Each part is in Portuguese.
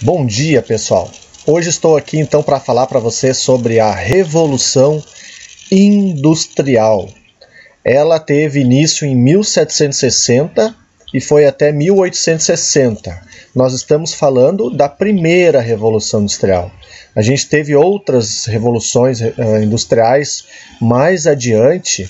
Bom dia, pessoal. Hoje estou aqui então para falar para você sobre a Revolução Industrial. Ela teve início em 1760 e foi até 1860. Nós estamos falando da primeira Revolução Industrial. A gente teve outras revoluções industriais mais adiante,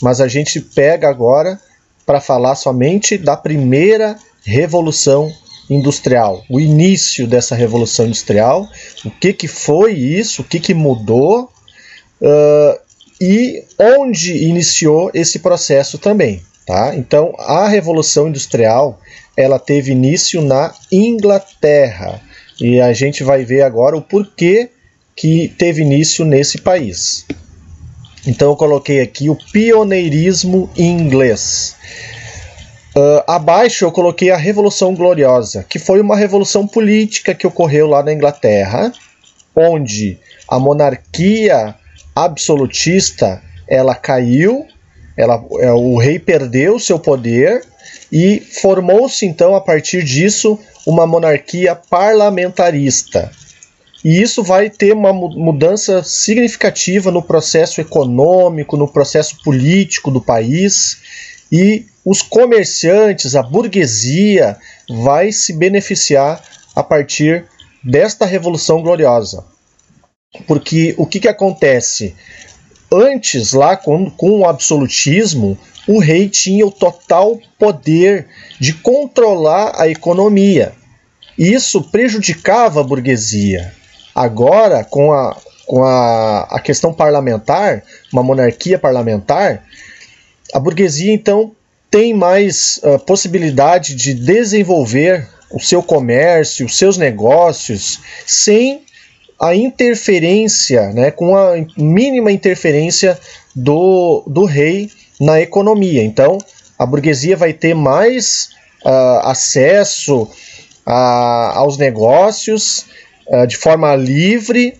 mas a gente pega agora para falar somente da primeira Revolução Industrial, o início dessa Revolução Industrial, o que foi isso, o que mudou e onde iniciou esse processo também. Tá? Então, a Revolução Industrial ela teve início na Inglaterra e a gente vai ver agora o porquê que teve início nesse país. Então, eu coloquei aqui o pioneirismo inglês. Abaixo eu coloquei a Revolução Gloriosa, que foi uma revolução política que ocorreu lá na Inglaterra, onde a monarquia absolutista ela caiu, o rei perdeu seu poder e formou-se então a partir disso uma monarquia parlamentarista. E isso vai ter uma mudança significativa no processo econômico, no processo político do país, e os comerciantes, a burguesia, vai se beneficiar a partir desta Revolução Gloriosa. Porque o que acontece? Antes, lá com o absolutismo, o rei tinha o total poder de controlar a economia. E isso prejudicava a burguesia. Agora, com a questão parlamentar, uma monarquia parlamentar, a burguesia, então, tem mais possibilidade de desenvolver o seu comércio, os seus negócios, sem a interferência, né, com a mínima interferência do rei na economia. Então, a burguesia vai ter mais acesso aos negócios de forma livre.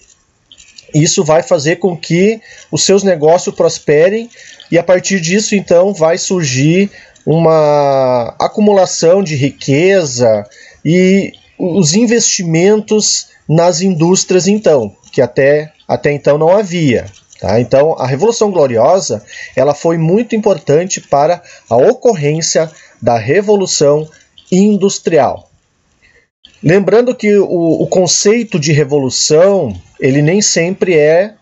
Isso vai fazer com que os seus negócios prosperem e a partir disso, então, vai surgir uma acumulação de riqueza e os investimentos nas indústrias, então, que até então não havia. Tá? Então, a Revolução Gloriosa ela foi muito importante para a ocorrência da Revolução Industrial. Lembrando que o conceito de revolução ele nem sempre é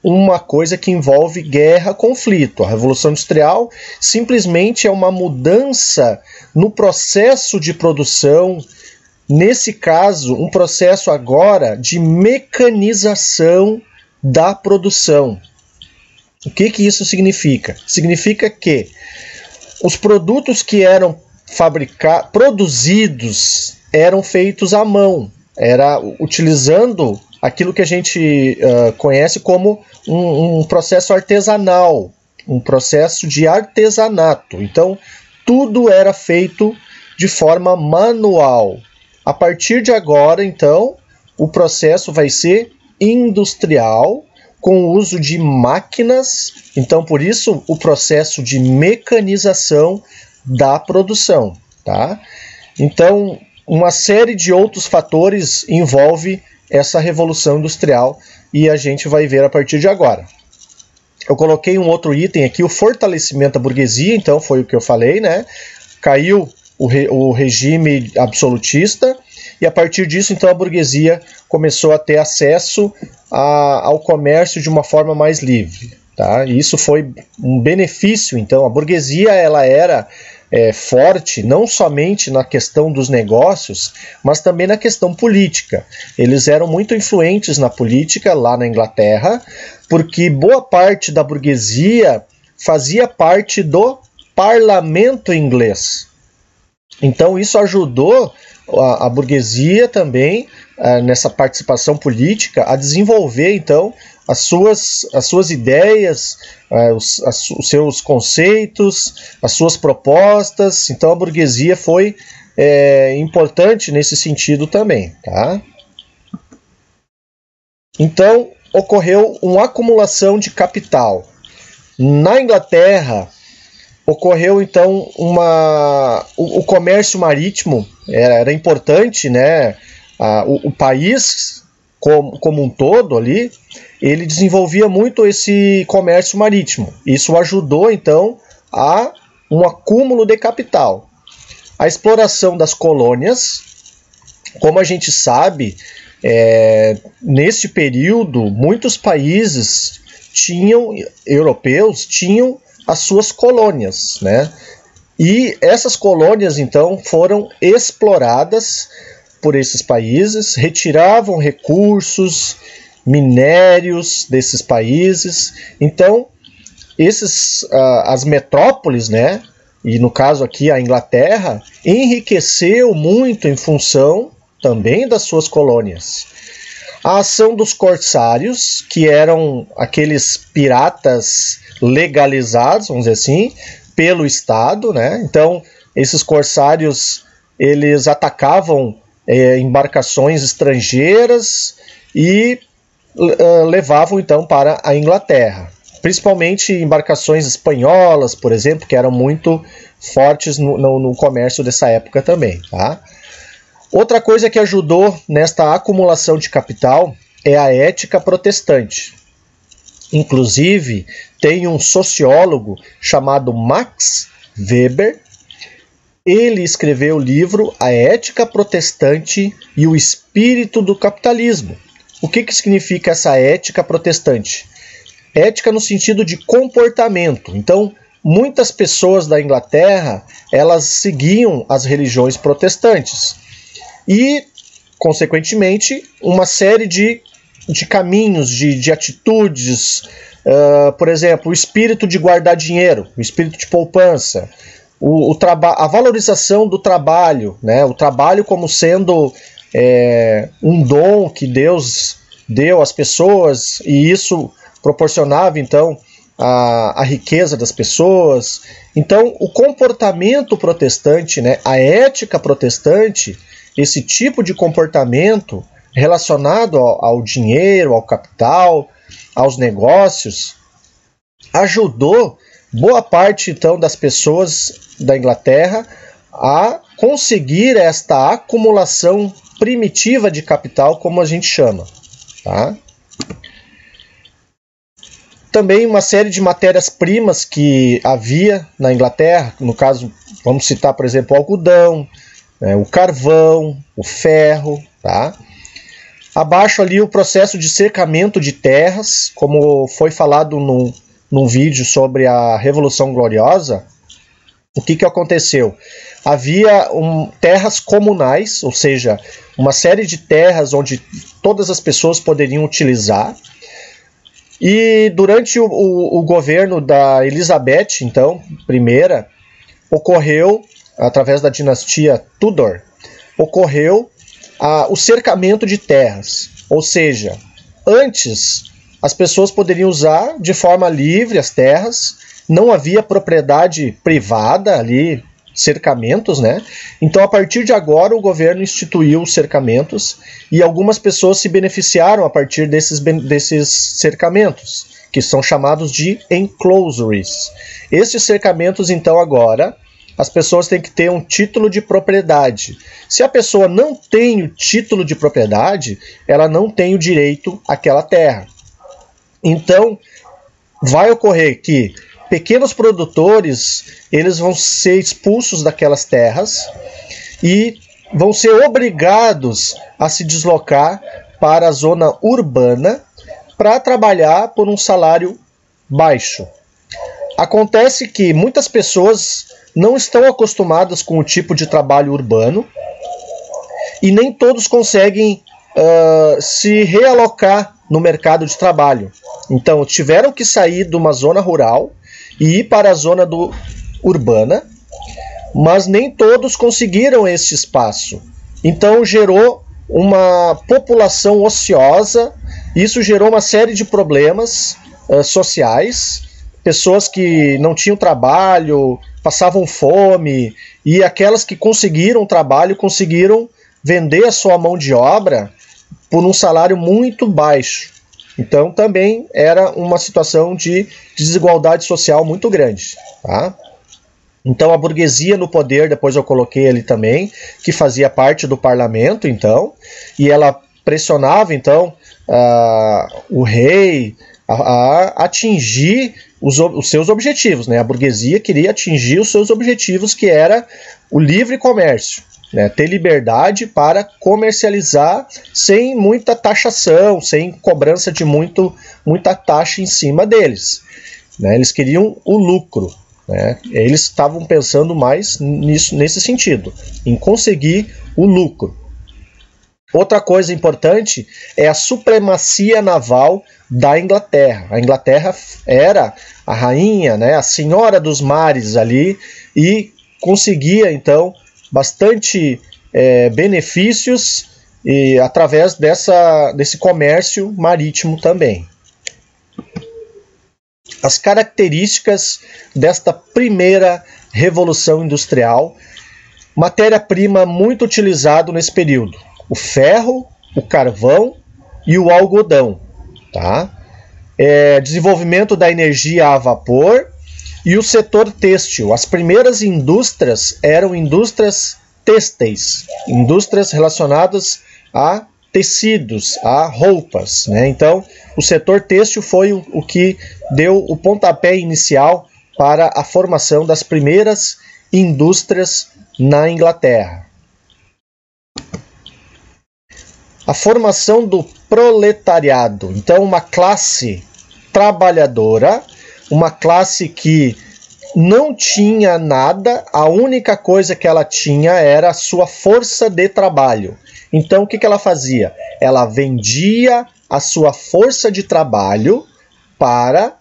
uma coisa que envolve guerra, conflito. A Revolução Industrial simplesmente é uma mudança no processo de produção, nesse caso, um processo agora de mecanização da produção. O que isso significa? Significa que os produtos que eram produzidos eram feitos à mão, era utilizando aquilo que a gente conhece como um processo artesanal, um processo de artesanato. Então, tudo era feito de forma manual. A partir de agora, então, o processo vai ser industrial, com o uso de máquinas. Então, por isso, o processo de mecanização da produção. Tá? Então, uma série de outros fatores envolve essa revolução industrial e a gente vai ver a partir de agora. Eu coloquei um outro item aqui, o fortalecimento da burguesia, então foi o que eu falei, né? Caiu o regime absolutista e a partir disso, então, a burguesia começou a ter acesso ao comércio de uma forma mais livre. Tá? E isso foi um benefício, então, a burguesia ela era forte, não somente na questão dos negócios, mas também na questão política. Eles eram muito influentes na política lá na Inglaterra, porque boa parte da burguesia fazia parte do parlamento inglês. Então isso ajudou a burguesia também nessa participação política a desenvolver então as suas ideias, os seus conceitos, as suas propostas. Então a burguesia foi importante nesse sentido também. Tá? Então ocorreu uma acumulação de capital. Na Inglaterra ocorreu então o comércio marítimo era importante, né? o país como um todo ali, ele desenvolvia muito esse comércio marítimo. Isso ajudou, então, a um acúmulo de capital. A exploração das colônias, como a gente sabe, neste período, muitos países europeus tinham as suas colônias, né? E essas colônias, então, foram exploradas por esses países, retiravam recursos, minérios desses países. Então, as metrópoles, né, e no caso aqui a Inglaterra, enriqueceu muito em função também das suas colônias. A ação dos corsários, que eram aqueles piratas legalizados, vamos dizer assim, pelo Estado, né? Então, esses corsários, eles atacavam embarcações estrangeiras e levavam então para a Inglaterra, principalmente embarcações espanholas, por exemplo, que eram muito fortes no comércio dessa época também, tá? Outra coisa que ajudou nesta acumulação de capital é a ética protestante. Inclusive, tem um sociólogo chamado Max Weber. Ele escreveu o livro A Ética Protestante e o Espírito do Capitalismo. O que significa essa ética protestante? Ética no sentido de comportamento. Então, muitas pessoas da Inglaterra, elas seguiam as religiões protestantes. E, consequentemente, uma série de caminhos, de atitudes, por exemplo, o espírito de guardar dinheiro, o espírito de poupança, a valorização do trabalho, né? O trabalho como sendo um dom que Deus deu às pessoas, e isso proporcionava, então, a riqueza das pessoas. Então, o comportamento protestante, né? A ética protestante, esse tipo de comportamento relacionado ao dinheiro, ao capital, aos negócios, ajudou boa parte, então, das pessoas da Inglaterra a conseguir esta acumulação primitiva de capital, como a gente chama, tá? Também uma série de matérias-primas que havia na Inglaterra, no caso, vamos citar, por exemplo, o algodão, o carvão, o ferro, tá? Abaixo ali o processo de cercamento de terras, como foi falado num vídeo sobre a Revolução Gloriosa. O que aconteceu? Havia terras comunais, ou seja, uma série de terras onde todas as pessoas poderiam utilizar. E durante o governo da Elizabeth, então, primeira, ocorreu, através da dinastia Tudor, ocorreu o cercamento de terras. Ou seja, antes as pessoas poderiam usar de forma livre as terras, não havia propriedade privada ali, cercamentos, né? Então, a partir de agora, o governo instituiu os cercamentos e algumas pessoas se beneficiaram a partir desses cercamentos, que são chamados de enclosures. Esses cercamentos, então, agora, as pessoas têm que ter um título de propriedade. Se a pessoa não tem o título de propriedade, ela não tem o direito àquela terra. Então, vai ocorrer que pequenos produtores, eles vão ser expulsos daquelas terras e vão ser obrigados a se deslocar para a zona urbana para trabalhar por um salário baixo. Acontece que muitas pessoas não estão acostumadas com o tipo de trabalho urbano e nem todos conseguem se realocar no mercado de trabalho. Então, tiveram que sair de uma zona rural e ir para a zona urbana, mas nem todos conseguiram esse espaço. Então, gerou uma população ociosa, isso gerou uma série de problemas sociais, pessoas que não tinham trabalho, passavam fome, e aquelas que conseguiram trabalho conseguiram vender a sua mão de obra por um salário muito baixo. Então, também era uma situação de desigualdade social muito grande, tá? Então a burguesia no poder, depois eu coloquei ali também, que fazia parte do parlamento, então, e ela pressionava então o rei a atingir os seus objetivos, né? A burguesia queria atingir os seus objetivos, que era o livre comércio, né? Ter liberdade para comercializar sem muita taxação, sem cobrança de muita taxa em cima deles, né? Eles queriam o lucro, né? Eles estavam pensando mais nesse sentido, em conseguir o lucro. Outra coisa importante é a supremacia naval da Inglaterra. A Inglaterra era a rainha, né, a senhora dos mares ali, e conseguia então bastante benefícios através desse comércio marítimo também. As características desta primeira revolução industrial, matéria-prima muito utilizada nesse período: o ferro, o carvão e o algodão, tá? Desenvolvimento da energia a vapor e o setor têxtil. As primeiras indústrias eram indústrias têxteis, indústrias relacionadas a tecidos, a roupas, né? Então, o setor têxtil foi o que deu o pontapé inicial para a formação das primeiras indústrias na Inglaterra. A formação do proletariado. Então, uma classe trabalhadora, uma classe que não tinha nada, a única coisa que ela tinha era a sua força de trabalho. Então, o que ela fazia? Ela vendia a sua força de trabalho para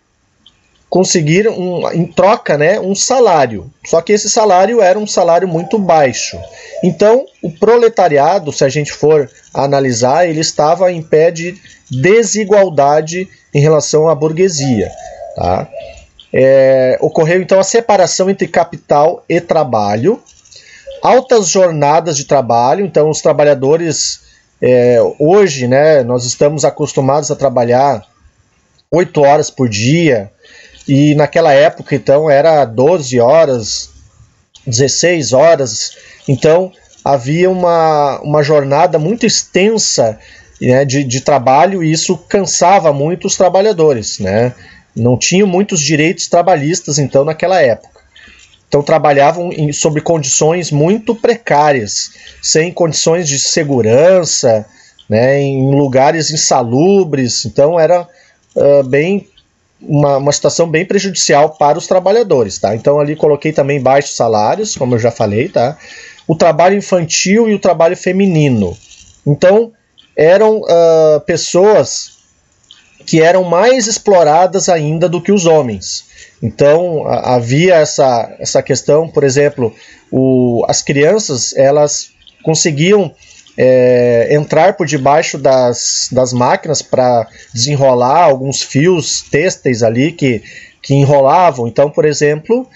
conseguir, em troca, né, um salário. Só que esse salário era um salário muito baixo. Então, o proletariado, se a gente for analisar, ele estava em pé de desigualdade em relação à burguesia, tá? Ocorreu, então, a separação entre capital e trabalho, altas jornadas de trabalho. Então, os trabalhadores, hoje, né, nós estamos acostumados a trabalhar 8 horas por dia, e naquela época, então, era 12 horas, 16 horas. Então, havia uma jornada muito extensa, né, de trabalho, e isso cansava muito os trabalhadores, né? Não tinham muitos direitos trabalhistas, então, naquela época. Então, trabalhavam sob condições muito precárias, sem condições de segurança, né, em lugares insalubres. Então, era uma situação bem prejudicial para os trabalhadores, tá? Então, ali coloquei também baixos salários, como eu já falei, tá? O trabalho infantil e o trabalho feminino. Então, eram pessoas que eram mais exploradas ainda do que os homens. Então, havia essa questão, por exemplo, as crianças, elas conseguiam entrar por debaixo das máquinas para desenrolar alguns fios têxteis ali que enrolavam. Então, por exemplo,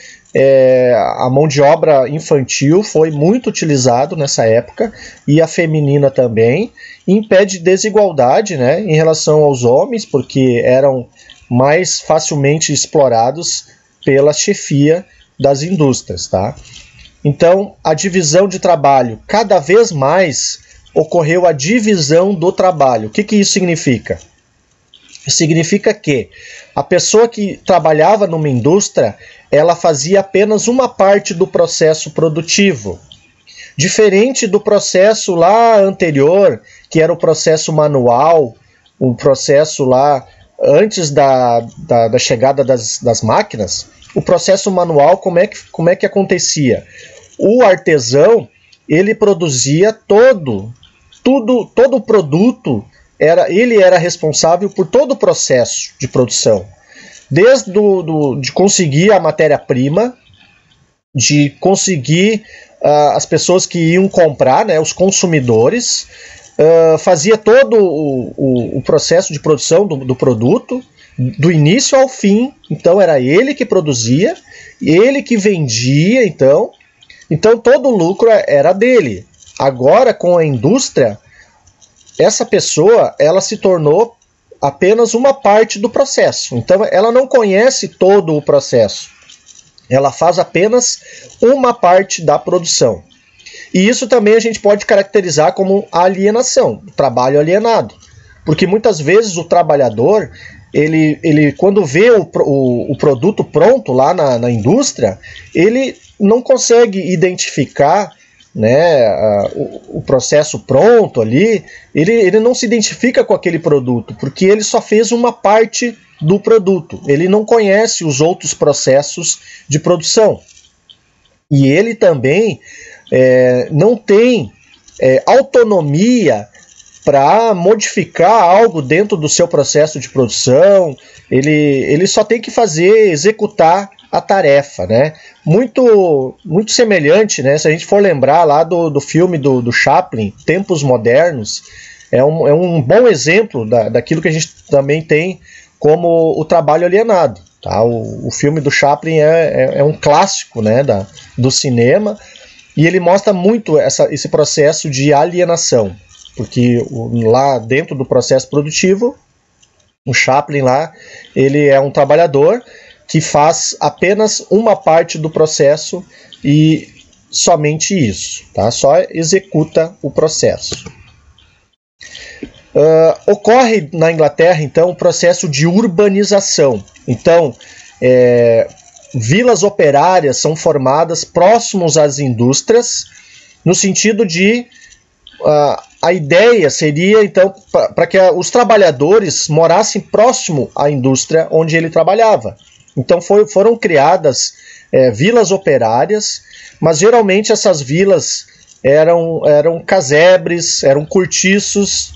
a mão de obra infantil foi muito utilizado nessa época, e a feminina também, em pé de desigualdade, né, em relação aos homens, porque eram mais facilmente explorados pela chefia das indústrias, tá? Então, a divisão de trabalho, cada vez mais ocorreu a divisão do trabalho. O que isso significa? Significa que a pessoa que trabalhava numa indústria, ela fazia apenas uma parte do processo produtivo. Diferente do processo lá anterior, que era o processo manual, o processo lá antes da chegada das máquinas. O processo manual, como é que acontecia? O artesão, ele produzia todo o produto, ele era responsável por todo o processo de produção, desde de conseguir a matéria-prima, de conseguir as pessoas que iam comprar, né, os consumidores, fazia todo o processo de produção do produto, do início ao fim. Então era ele que produzia, ele que vendia, então todo o lucro era dele. Agora, com a indústria, essa pessoa, ela se tornou apenas uma parte do processo. Então ela não conhece todo o processo. Ela faz apenas uma parte da produção. E isso também a gente pode caracterizar como alienação, trabalho alienado. Porque muitas vezes o trabalhador, ele quando vê o produto pronto lá na indústria, ele não consegue identificar, né, o processo pronto ali, ele não se identifica com aquele produto, porque ele só fez uma parte do produto, ele não conhece os outros processos de produção. E ele também não tem autonomia para modificar algo dentro do seu processo de produção, ele só tem que executar a tarefa, né? Muito semelhante, né? Se a gente for lembrar lá do filme do Chaplin, Tempos Modernos, é um bom exemplo daquilo que a gente também tem como o trabalho alienado. Tá? O filme do Chaplin é um clássico, né, do cinema, e ele mostra muito esse processo de alienação, porque lá dentro do processo produtivo, o Chaplin lá, ele é um trabalhador que faz apenas uma parte do processo e somente isso, tá? Só executa o processo. Ocorre na Inglaterra, então, o processo de urbanização. Então, vilas operárias são formadas próximos às indústrias, no sentido de a ideia seria, então, para que os trabalhadores morassem próximo à indústria onde ele trabalhava. Então foram criadas vilas operárias, mas geralmente essas vilas eram casebres, eram cortiços.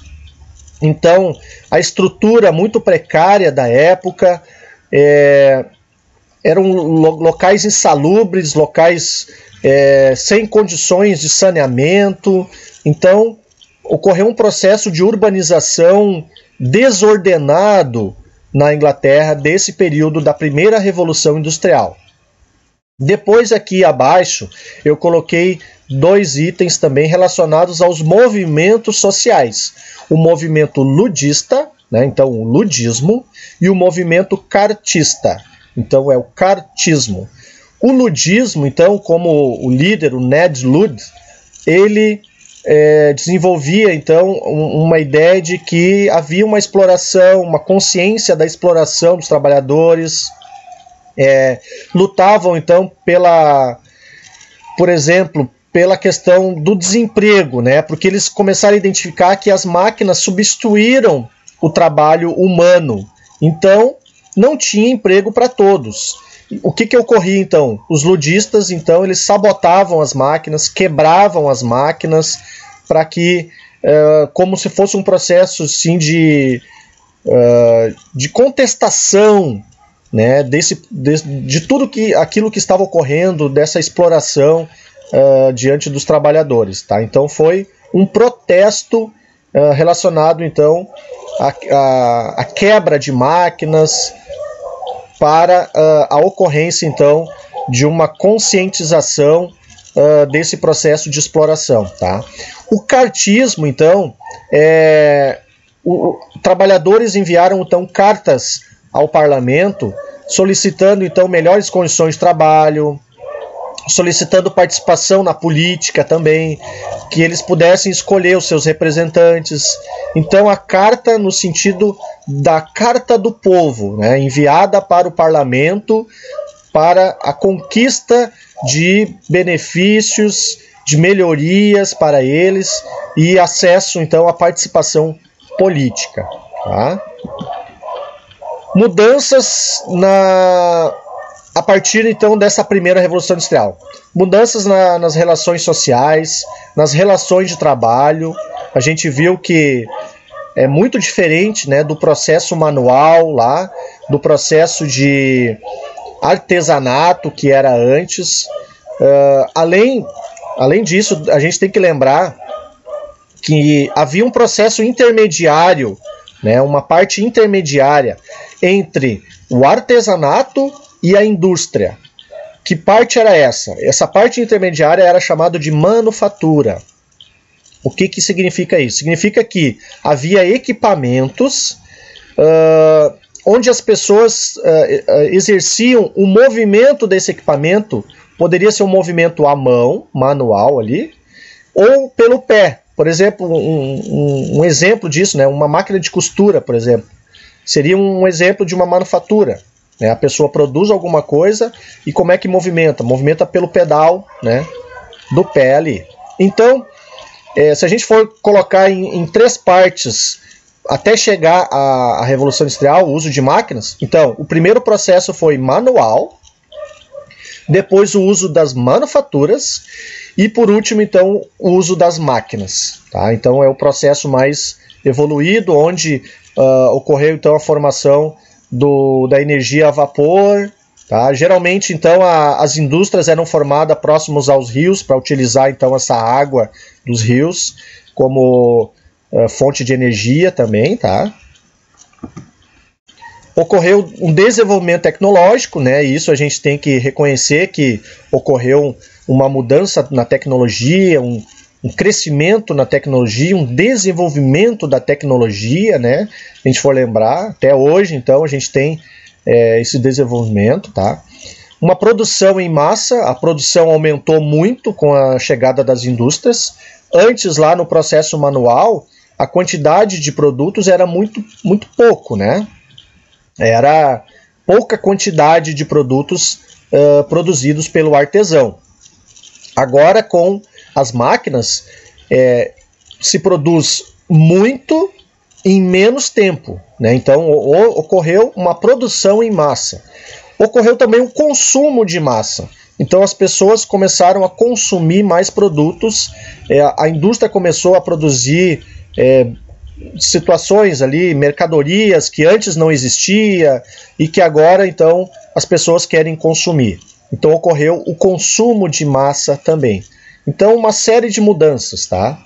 Então a estrutura muito precária da época, eram locais insalubres, locais sem condições de saneamento. Então ocorreu um processo de urbanização desordenado na Inglaterra desse período da primeira Revolução Industrial. Depois aqui abaixo eu coloquei 2 itens também relacionados aos movimentos sociais. O movimento ludista, né, então o ludismo, e o movimento cartista, então é o cartismo. O ludismo, então, como o líder, o Ned Ludd, ele desenvolvia então uma ideia de que havia uma exploração, uma consciência da exploração dos trabalhadores, lutavam então por exemplo, pela questão do desemprego, né? Porque eles começaram a identificar que as máquinas substituíram o trabalho humano, então não tinha emprego para todos. O que ocorria então? Os ludistas, então, eles sabotavam as máquinas, quebravam as máquinas para que, como se fosse um processo assim, de contestação, né, de tudo aquilo que estava ocorrendo, dessa exploração diante dos trabalhadores. Tá? Então foi um protesto relacionado então à quebra de máquinas, para a ocorrência, então, de uma conscientização desse processo de exploração. Tá? O cartismo, então, trabalhadores enviaram, então, cartas ao parlamento, solicitando, então, melhores condições de trabalho, solicitando participação na política também, que eles pudessem escolher os seus representantes. Então a carta no sentido da Carta do Povo, né, enviada para o parlamento para a conquista de benefícios, de melhorias para eles e acesso então à participação política. Tá? Mudanças a partir então dessa primeira Revolução Industrial. Mudanças nas relações sociais, nas relações de trabalho. A gente viu que é muito diferente, né, do processo manual lá, do processo de artesanato que era antes. Além disso, a gente tem que lembrar que havia um processo intermediário, né, uma parte intermediária entre o artesanato e a indústria. Que parte era essa? Essa parte intermediária era chamada de manufatura. O que significa isso? Significa que havia equipamentos onde as pessoas exerciam o movimento desse equipamento, poderia ser um movimento à mão, manual ali, ou pelo pé. Por exemplo, um exemplo disso, né, uma máquina de costura, por exemplo, seria um exemplo de uma manufatura. Né? A pessoa produz alguma coisa e como é que movimenta? Movimenta pelo pedal, né, do pé ali. Então, se a gente for colocar em 3 partes até chegar à Revolução Industrial, o uso de máquinas, então, o primeiro processo foi manual, depois o uso das manufaturas e, por último, então, o uso das máquinas. Tá? Então, é o processo mais evoluído, onde ocorreu, então, a formação da energia a vapor. Tá? Geralmente, então, as indústrias eram formadas próximos aos rios para utilizar, então, essa água dos rios como fonte de energia também. Tá? Ocorreu um desenvolvimento tecnológico, né? E isso a gente tem que reconhecer que ocorreu uma mudança na tecnologia, um crescimento na tecnologia, um desenvolvimento da tecnologia, né? Se a gente for lembrar, até hoje, então, a gente tem esse desenvolvimento, tá? Uma produção em massa, a produção aumentou muito com a chegada das indústrias. Antes, lá no processo manual, a quantidade de produtos era muito pouco, né? Era pouca quantidade de produtos produzidos pelo artesão. Agora, com as máquinas, se produz muito em menos tempo. Né? Então, ocorreu uma produção em massa. Ocorreu também um consumo de massa. Então, as pessoas começaram a consumir mais produtos. A indústria começou a produzir situações ali, mercadorias que antes não existia e que agora, então, as pessoas querem consumir. Então, ocorreu o consumo de massa também. Então, uma série de mudanças, tá?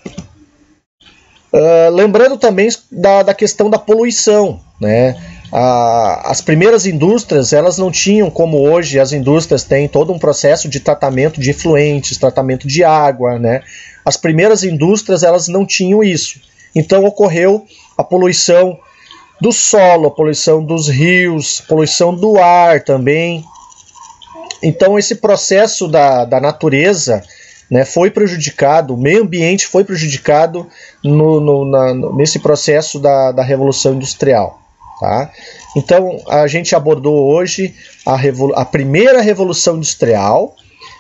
Lembrando também da questão da poluição, né? As primeiras indústrias, elas não tinham, como hoje as indústrias têm todo um processo de tratamento de efluentes, tratamento de água, né? As primeiras indústrias, elas não tinham isso. Então ocorreu a poluição do solo, a poluição dos rios, poluição do ar também. Então esse processo da natureza, né, foi prejudicado, o meio ambiente foi prejudicado nesse processo da Revolução Industrial. Tá? Então a gente abordou hoje a primeira Revolução Industrial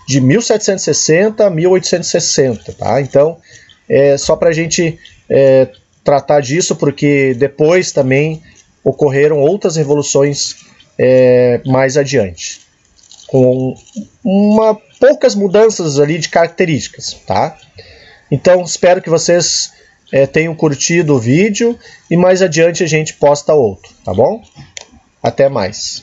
de 1760 a 1860. Tá? Então só para a gente tratar disso, porque depois também ocorreram outras revoluções mais adiante, com poucas mudanças ali de características, tá? Então espero que vocês tenham curtido o vídeo e mais adiante a gente posta outro, tá bom? Até mais.